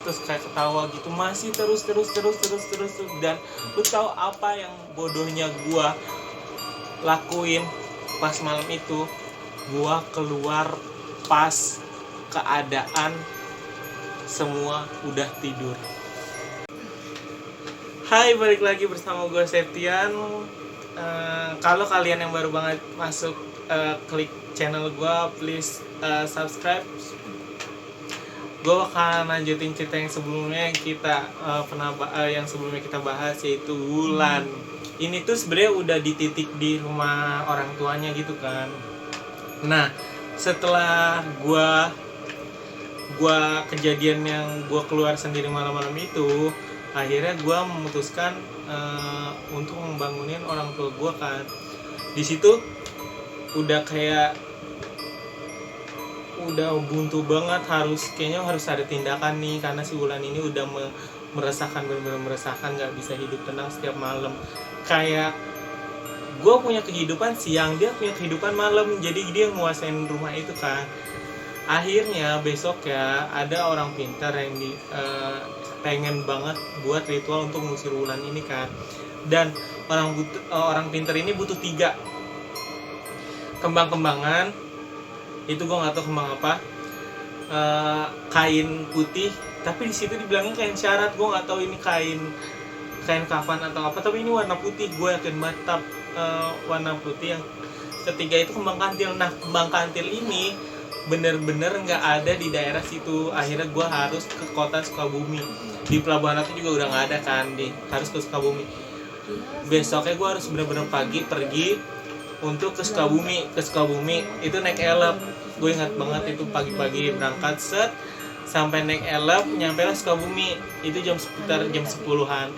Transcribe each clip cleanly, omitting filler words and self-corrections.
terus kayak ketawa gitu, masih terus. Dan lu tahu apa yang bodohnya gua lakuin pas malam itu? Gua keluar pas keadaan semua udah tidur. Hai, balik lagi bersama gue Septian. Kalau kalian yang baru banget masuk, klik channel gue, please subscribe. Gue akan lanjutin cerita yang sebelumnya yang sebelumnya kita bahas, yaitu Wulan. Ini tuh sebenarnya udah di titik di rumah orang tuanya gitu kan. Nah, setelah gue kejadian yang gue keluar sendiri malam-malam itu, akhirnya gue memutuskan untuk membangunin orang tua gue kan. Di situ udah buntu banget, kayaknya harus ada tindakan nih, karena si Wulan ini udah meresahkan, benar-benar meresahkan, nggak bisa hidup tenang setiap malam. Kayak gue punya kehidupan siang, dia punya kehidupan malam, jadi dia nguasain rumah itu kan. Akhirnya besok ya ada orang pintar yang pengen banget buat ritual untuk mengusir Wulan ini kan. Dan orang pintar ini butuh 3 kembang-kembangan. Itu gue nggak tahu kembang apa, kain putih, tapi di situ dibilangnya kain syarat. Gue nggak tahu ini kain kafan atau apa, tapi ini warna putih, gue yakin banget warna putih. Yang ketiga itu kembang kantil. Nah, kembang kantil ini bener-bener nggak ada di daerah situ. Akhirnya gue harus ke kota Sukabumi. Di Pelabuhan Ratu juga udah nggak ada kan, harus ke Sukabumi. Besoknya gue harus bener-bener pagi pergi untuk ke Sukabumi. Itu naik elep. Gue ingat banget itu pagi-pagi berangkat set, sampai naik elep, nyampe lah Sukabumi. Itu sekitar jam 10-an.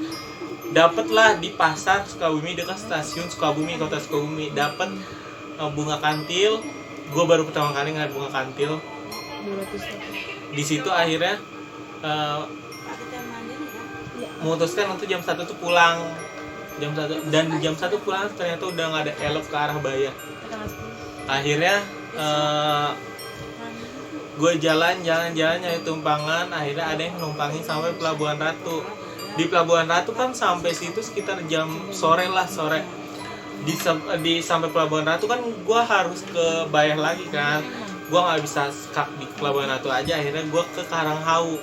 Dapatlah di pasar Sukabumi, dekat stasiun Sukabumi, kota Sukabumi, dapat bunga kantil. Gue baru pertama kali ngeliat bunga kantil. Di situ akhirnya memutuskan untuk jam 1 tuh pulang. Dan jam 1 pulang ternyata udah nggak ada elok ke arah Bayah. Akhirnya gue jalan nyari tumpangan. Akhirnya ada yang numpangin sampai Pelabuhan Ratu. Di Pelabuhan Ratu kan sampai situ sekitar jam sore. Di sampai Pelabuhan Ratu kan gue harus ke Bayah lagi kan. Gue nggak bisa skak di Pelabuhan Ratu aja. Akhirnya gue ke Karanghau.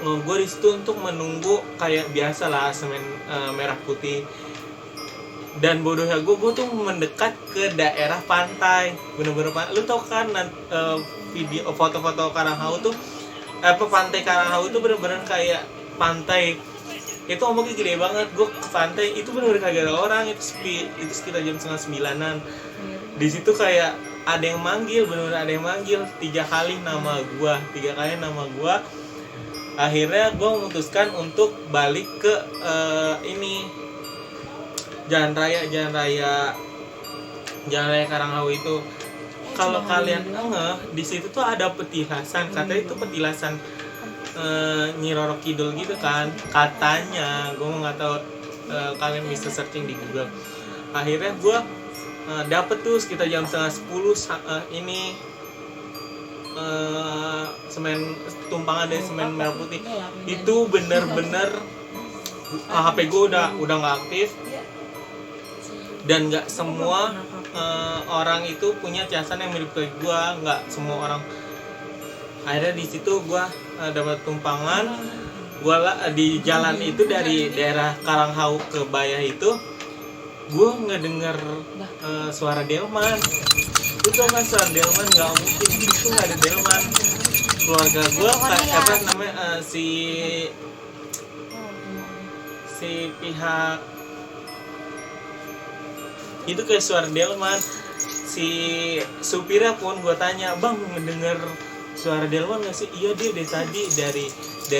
Gue di situ untuk menunggu kayak biasa lah, semen merah putih. Dan bodohnya gue tuh mendekat ke daerah pantai, bener-bener lu tau kan video foto-foto Karanghau tuh, pantai Karanghau itu bener-bener kayak pantai. Itu ombaknya gede banget. Gue ke pantai itu bener-bener kagak ada orang. Itu sepi. Itu sekitar jam 8:30. Di situ kayak ada yang manggil, bener-bener ada yang manggil 3 kali nama gue. Akhirnya gue memutuskan untuk balik ke jalan raya Karanghau itu. Kalau kalian di situ tuh ada petilasan. Katanya itu petilasan Nyi Roro Kidul gitu kan, katanya. Gue nggak tahu, kalian bisa searching di Google. Akhirnya gue dapet tuh sekitar jam 9:30 semen tumpangan dari semen merah putih. Itu bener-bener HP gue udah nggak aktif. Dan nggak semua orang itu punya casan yang mirip kayak gue, nggak semua orang. Akhirnya di situ gue dapat tumpangan. Gue di jalan itu dari daerah Karanghau ke Bayah itu, gue ngedenger suara delman. Itu kan suara delman, nggak mungkin itu nggak ada delman. Keluarga gue si pihak itu kayak suara delman. Si supirnya pun gue tanya, bang ngedenger suara delman nggak sih? Iya dia dari tadi dari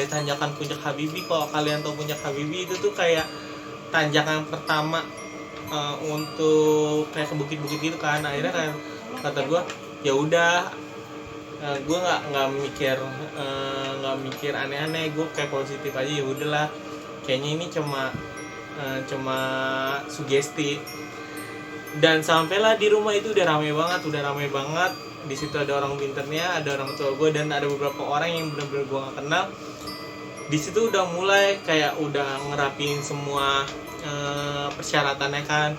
tanjakan Puncak Habibie. Kalau kalian tahu Puncak Habibie itu tuh kayak tanjakan pertama untuk kayak ke bukit-bukit gitu kan. Akhirnya kayak kata gue, ya udah, gue nggak mikir aneh-aneh. Gue kayak positif aja, ya udahlah, kayaknya ini cuma sugesti. Dan sampailah di rumah itu udah rame banget. Di situ ada orang pinternya, ada orang tua gue, dan ada beberapa orang yang benar-benar gue gak kenal. Di situ udah mulai kayak udah ngerapin semua persyaratannya kan.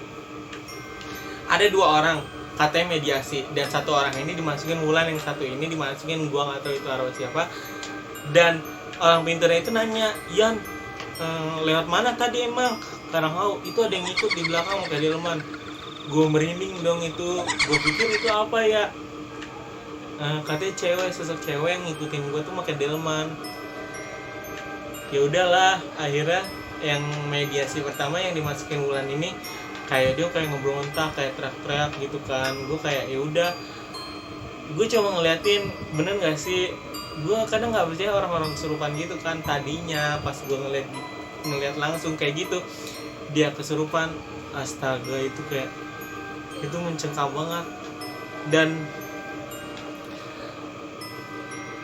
Ada 2 orang katanya mediasi, dan 1 orang ini dimasukin Wulan, yang 1 ini dimasukin gue nggak tahu itu arwah siapa. Dan orang pinternya itu nanya, Yan, lewat mana tadi emang? Karangau itu ada yang ikut di belakang pakai delman. Gue merinding dong itu, gue pikir itu apa ya? Katanya cewek, sosok cewek yang ngikutin gue tuh pakai delman. Ya udahlah, akhirnya yang mediasi pertama yang dimasukin Wulan ini kayak dia kayak ngebrontak, kayak teriak-teriak gitu kan. Gue kayak ya udah, gue coba ngeliatin bener nggak sih. Gue kadang nggak percaya orang-orang kesurupan gitu kan. Tadinya pas gue ngeliat langsung kayak gitu, dia kesurupan, astaga itu kayak itu mencengkam banget. Dan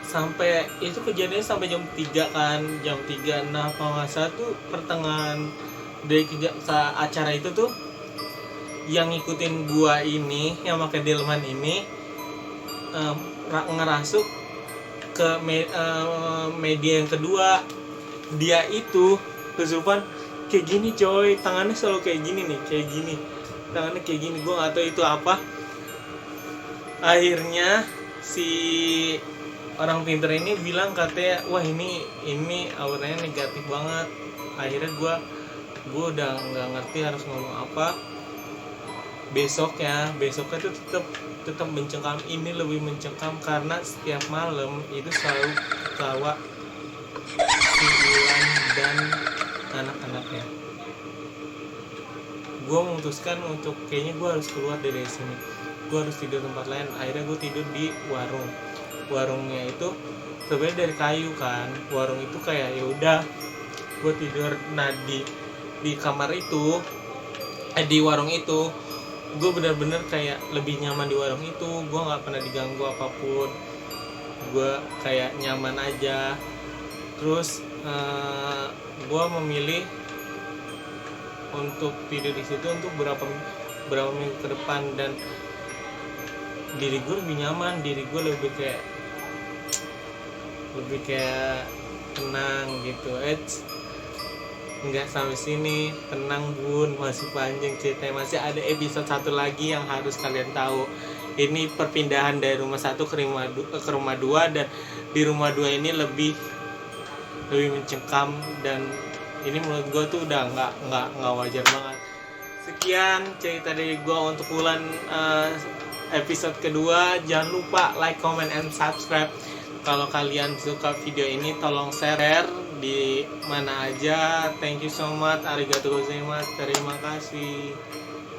sampai itu kejadiannya sampai jam 3 kan, jam 3. Nah kalau nggak salah tuh pertengahan dari acara itu tuh yang ngikutin gua ini, yang pakai delman ini ngerasuk ke media yang kedua. Dia itu kesurupan kayak gini coy, tangannya selalu kayak gini nih, kayak gini, tangannya kayak gini. Gua nggak tahu itu apa. Akhirnya si orang pinter ini bilang katanya, wah ini auranya negatif banget. Akhirnya gue udah nggak ngerti harus ngomong apa. Besoknya tuh tetap mencengkam. Ini lebih mencengkam karena setiap malam itu selalu ketawa si Wulan dan anak-anaknya. Gue memutuskan untuk kayaknya gue harus keluar dari sini, gue harus tidur tempat lain. Akhirnya gue tidur di warungnya itu sebenarnya dari kayu kan. Warung itu kayak ya udah gue tidur. Nah di kamar itu di warung itu gue benar-benar kayak lebih nyaman di warung itu. Gue nggak pernah diganggu apapun, gue kayak nyaman aja. Terus gue memilih untuk tidur di situ untuk berapa minggu ke depan. Dan diri gue lebih nyaman, diri gue lebih kayak tenang gitu. Nggak sampai sini, tenang bun, masih panjang ceritanya, masih ada episode 1 lagi yang harus kalian tahu. Ini perpindahan dari rumah 1 ke rumah 2, dan di rumah 2 ini lebih mencengkam, dan ini menurut gue tuh udah nggak wajar banget. Sekian cerita dari gue untuk Wulan episode kedua. Jangan lupa like, comment, and subscribe. Kalau kalian suka video ini tolong share di mana aja. Thank you so much, arigatou gozaimasu, terima kasih.